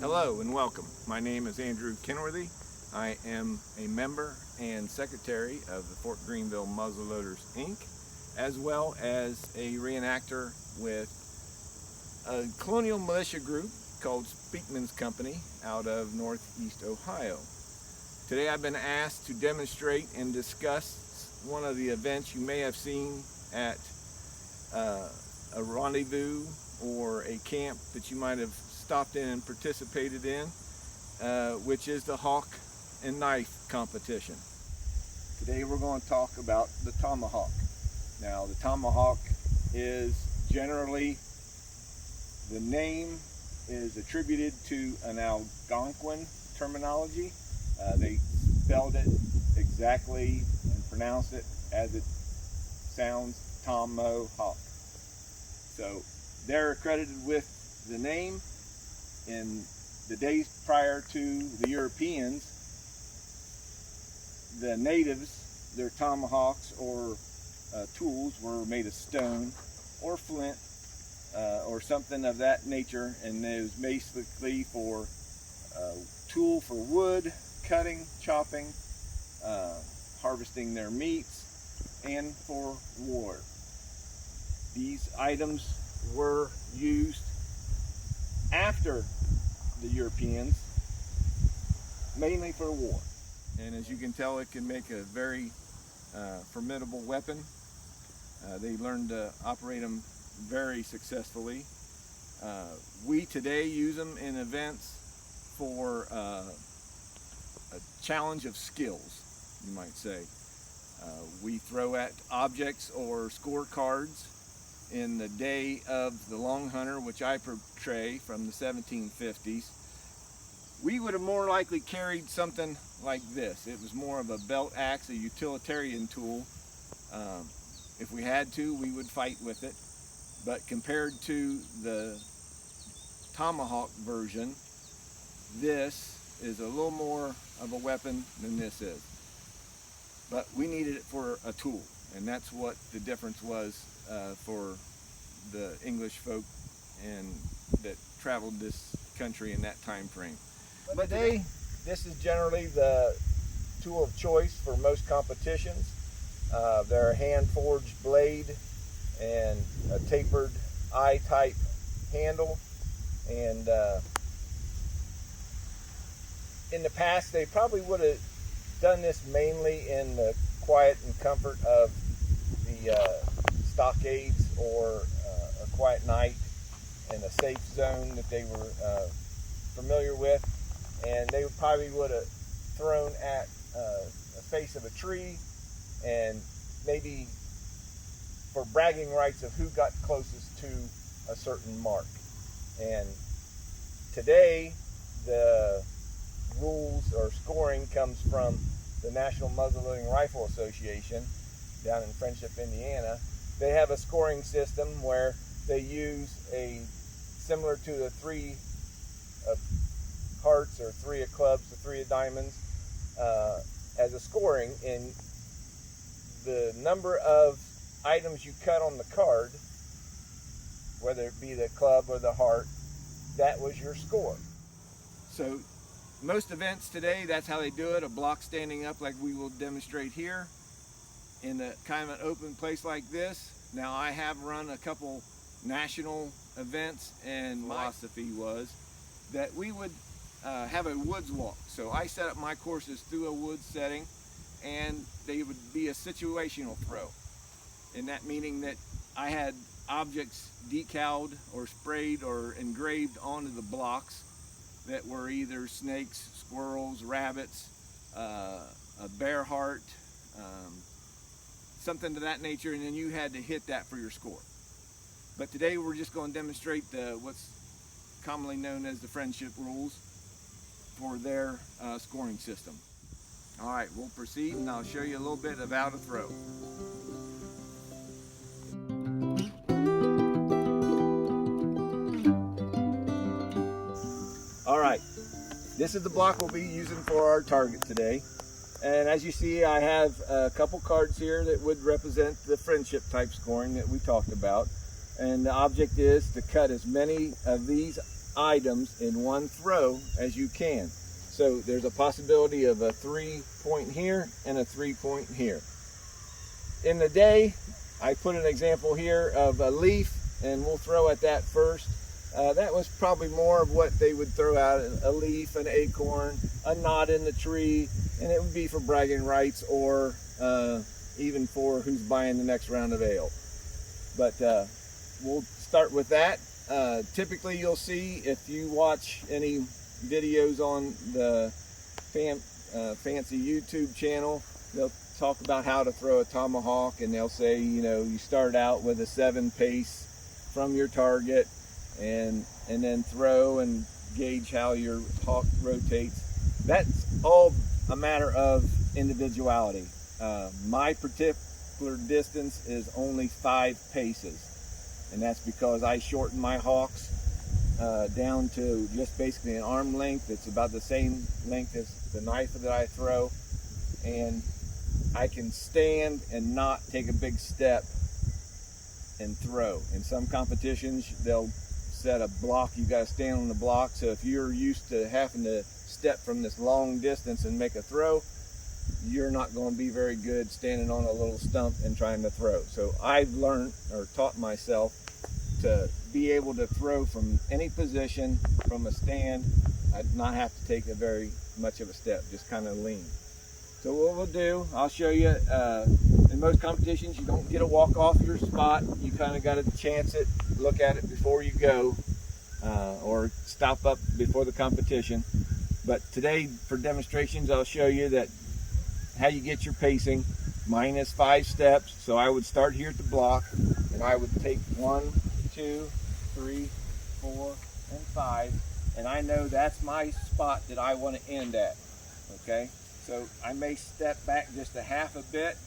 Hello and welcome. My name is Andrew Kenworthy. I am a member and secretary of the Fort Greenville Muzzleloaders, Inc., as well as a reenactor with a colonial militia group called Speakman's Company out of Northeast Ohio. Today I've been asked to demonstrate and discuss one of the events you may have seen at a rendezvous or a camp that you might have stopped in and participated in, which is the hawk and knife competition. Today we're going to talk about the tomahawk. Now the tomahawk is generally, the name is attributed to an Algonquin terminology. They spelled it exactly and pronounced it as it sounds, tomahawk. So they're accredited with the name. In the days prior to the Europeans, the natives, their tomahawks or tools were made of stone or flint or something of that nature, and it was basically for tool for wood, cutting, chopping, harvesting their meats, and for war. These items were used after the Europeans, mainly for war. And as you can tell, it can make a very formidable weapon. They learned to operate them very successfully. We today use them in events for a challenge of skills, you might say. We throw at objects or scorecards. In the day of the longhunter, which I portray from the 1750s, we would have more likely carried something like this. It was more of a belt axe, a utilitarian tool. If we had to, we would fight with it. But compared to the tomahawk version, this is a little more of a weapon than this is. But we needed it for a tool, and that's what the difference was for the English folk and that traveled this country in that time frame. But today, this is generally the tool of choice for most competitions. They're a hand-forged blade and a tapered eye-type handle. And in the past, they probably would have done this mainly in the quiet and comfort of the stockades or a quiet night in a safe zone that they were familiar with, and they probably would have thrown at the face of a tree, and maybe for bragging rights of who got closest to a certain mark. And today the rules or scoring comes from the National Muzzleloading Rifle Association down in Friendship, Indiana. They have a scoring system where they use a similar to the 3 of hearts or 3 of clubs or 3 of diamonds as a scoring in the number of items you cut on the card, whether it be the club or the heart. That was your score. So most events today, that's how they do it, a block standing up like we will demonstrate here in a kind of an open place like this. Now I have run a couple national events, and my philosophy was that we would have a woods walk. So I set up my courses through a woods setting, and they would be a situational throw. And that meaning that I had objects decaled or sprayed or engraved onto the blocks that were either snakes, squirrels, rabbits, a bear heart, something to that nature, and then you had to hit that for your score. But today we're just going to demonstrate what's commonly known as the friendship rules for their scoring system. All right, we'll proceed, and I'll show you a little bit of how to throw. All right, this is the block we'll be using for our target today. And as you see, I have a couple cards here that would represent the friendship type scoring that we talked about. And the object is to cut as many of these items in one throw as you can. So there's a possibility of a 3-point here and a 3-point here. In the day, I put an example here of a leaf, and we'll throw at that first. That was probably more of what they would throw out: a leaf, an acorn, a knot in the tree, and it would be for bragging rights, or even for who's buying the next round of ale. But we'll start with that. Typically you'll see, if you watch any videos on the fancy YouTube channel, they'll talk about how to throw a tomahawk, and they'll say, you know, you start out with a 7 pace from your target, and then throw and gauge how your hawk rotates. That's all a matter of individuality. My particular distance is only 5 paces, and that's because I shorten my hawks down to just basically an arm length. It's about the same length as the knife that I throw, and I can stand and not take a big step and throw. In some competitions, they'll set a block. You got to stand on the block. So if you're used to having to step from this long distance and make a throw, you're not going to be very good standing on a little stump and trying to throw. So I've learned, or taught myself, to be able to throw from any position, from a stand. I'd not have to take a very much of a step, just kind of lean. So what we'll do, I'll show you, in most competitions you don't get a walk off your spot. You kind of got to chance it, look at it before you go, or stop up before the competition. But today, for demonstrations, I'll show you that how you get your pacing. Mine is 5 steps, so I would start here at the block, and I would take 1, 2, 3, 4, and 5, and I know that's my spot that I want to end at, okay? So I may step back just a half a bit,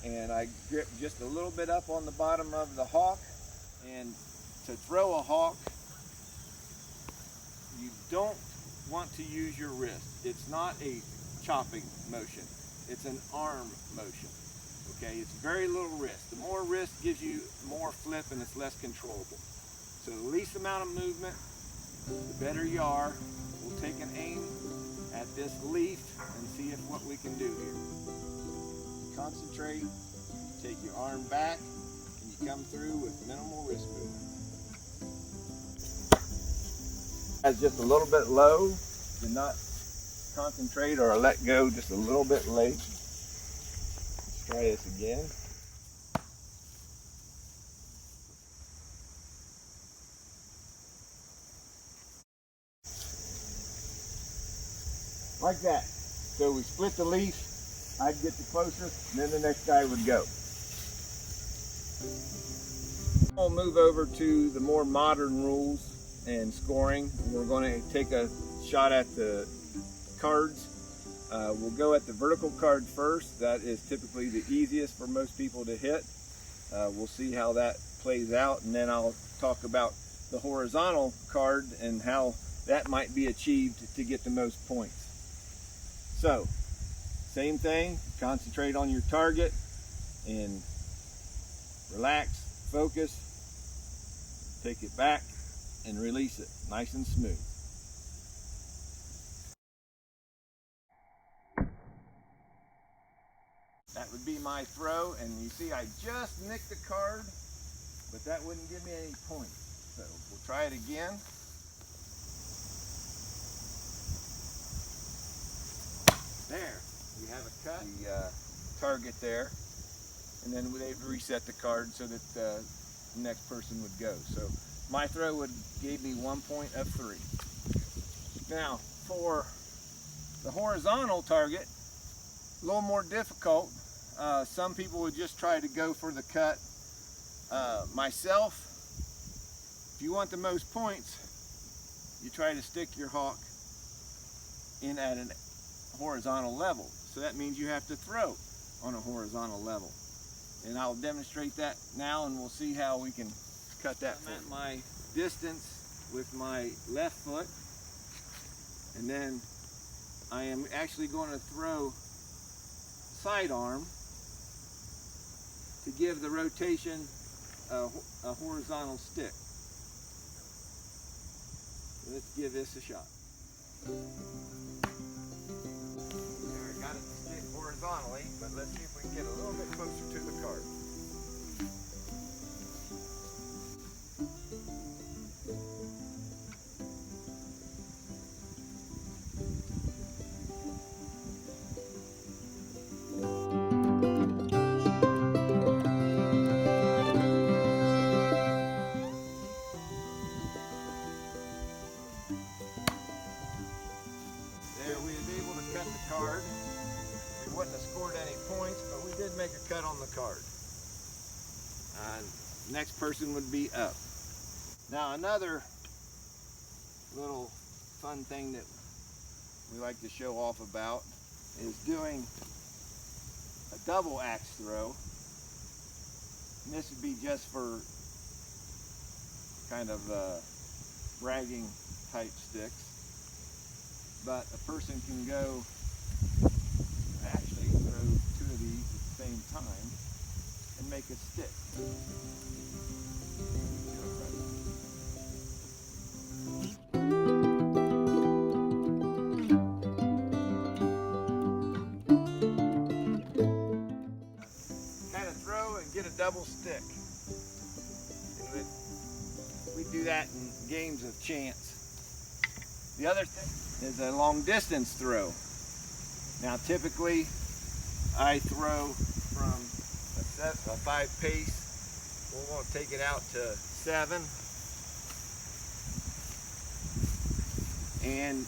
and I grip just a little bit up on the bottom of the hawk. And to throw a hawk, you don't want to use your wrist. It's not a chopping motion, it's an arm motion. Okay, it's very little wrist. The more wrist gives you more flip, and it's less controllable. So the least amount of movement, the better you are. We'll take an aim at this leaf and see if what we can do here. Concentrate, take your arm back, and you come through with minimal wrist movement. That's just a little bit low. Do not concentrate or let go just a little bit late. Let's try this again. Like that. So we split the leaf, I'd get the closest, and then the next guy would go. We'll move over to the more modern rules and scoring. We're going to take a shot at the cards. We'll go at the vertical card first. That is typically the easiest for most people to hit. We'll see how that plays out, and then I'll talk about the horizontal card and how that might be achieved to get the most points. So, same thing, concentrate on your target and relax, focus, take it back and release it nice and smooth. That would be my throw, and you see I just nicked the card, but that wouldn't give me any points. So we'll try it again. There, we have a cut, the target there, and then they've reset the card so that the next person would go. So my throw gave me 1 point of 3. Now for the horizontal target, a little more difficult. Some people would just try to go for the cut. Myself, if you want the most points, you try to stick your hawk in at an horizontal level. So that means you have to throw on a horizontal level. And I'll demonstrate that now, and we'll see how we can cut that. I'm at my distance with my left foot, and then I am actually going to throw sidearm to give the rotation a horizontal stick. Let's give this a shot. There, I got it to stick horizontally, but let's see if we can get a little bit closer to the card. Card. We wouldn't have scored any points, but we did make a cut on the card. Next person would be up. Now another little fun thing that we like to show off about is doing a double axe throw. And this would be just for kind of bragging type sticks. But a person can go actually throw two of these at the same time and make a stick. Kind of throw and get a double stick. And we do that in games of chance. The other thing is a long distance throw. Now typically I throw from a 5 pace. We're going to take it out to 7. And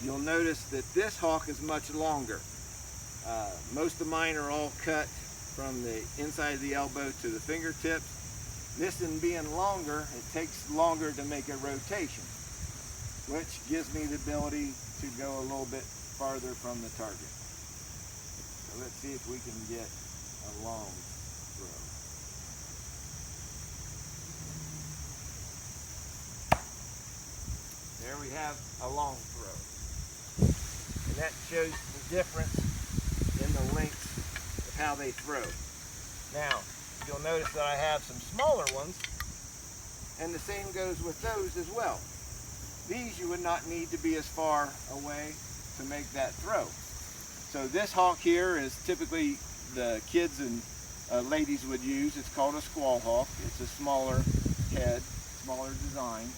you'll notice that this hawk is much longer. Most of mine are all cut from the inside of the elbow to the fingertips. This one being longer, it takes longer to make a rotation, which gives me the ability to go a little bit farther from the target. So let's see if we can get a long throw. There we have a long throw. And that shows the difference in the length of how they throw. Now, you'll notice that I have some smaller ones, and the same goes with those as well. These you would not need to be as far away to make that throw. So this hawk here is typically the kids and ladies would use. It's called a squall hawk. It's a smaller head, smaller design,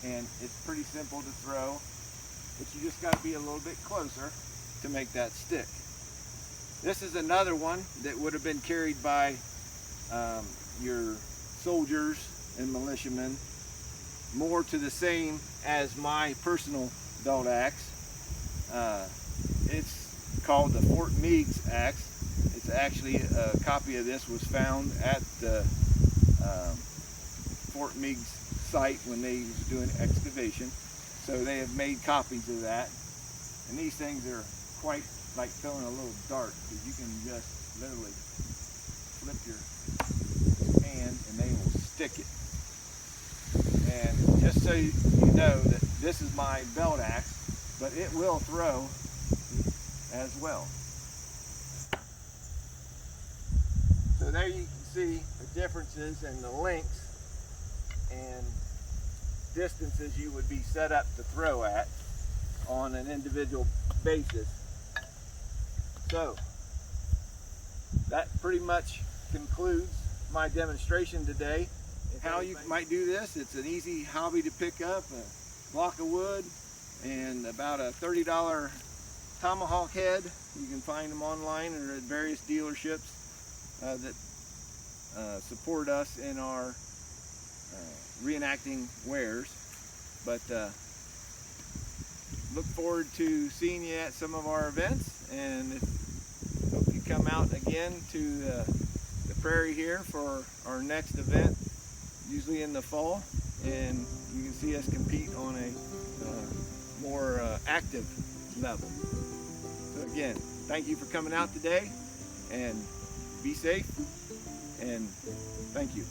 and it's pretty simple to throw, but you just got to be a little bit closer to make that stick. This is another one that would have been carried by your soldiers and militiamen, more to the same as my personal belt axe. It's called the Fort Meigs axe. It's actually a copy of this was found at the Fort Meigs site when they was doing excavation. So they have made copies of that. And these things are quite like throwing a little dart, because you can just literally flip your hand and they will stick it. And just so you know that this is my belt axe, but it will throw as well. So there you can see the differences in the lengths and distances you would be set up to throw at on an individual basis. So that pretty much concludes my demonstration today. How you might do this: it's an easy hobby to pick up, a block of wood and about a $30 tomahawk head. You can find them online or at various dealerships that support us in our reenacting wares. But look forward to seeing you at some of our events, and hope you come out again to the prairie here for our next event, usually in the fall, and you can see us compete on a more active level. So again, thank you for coming out today, and be safe, and thank you.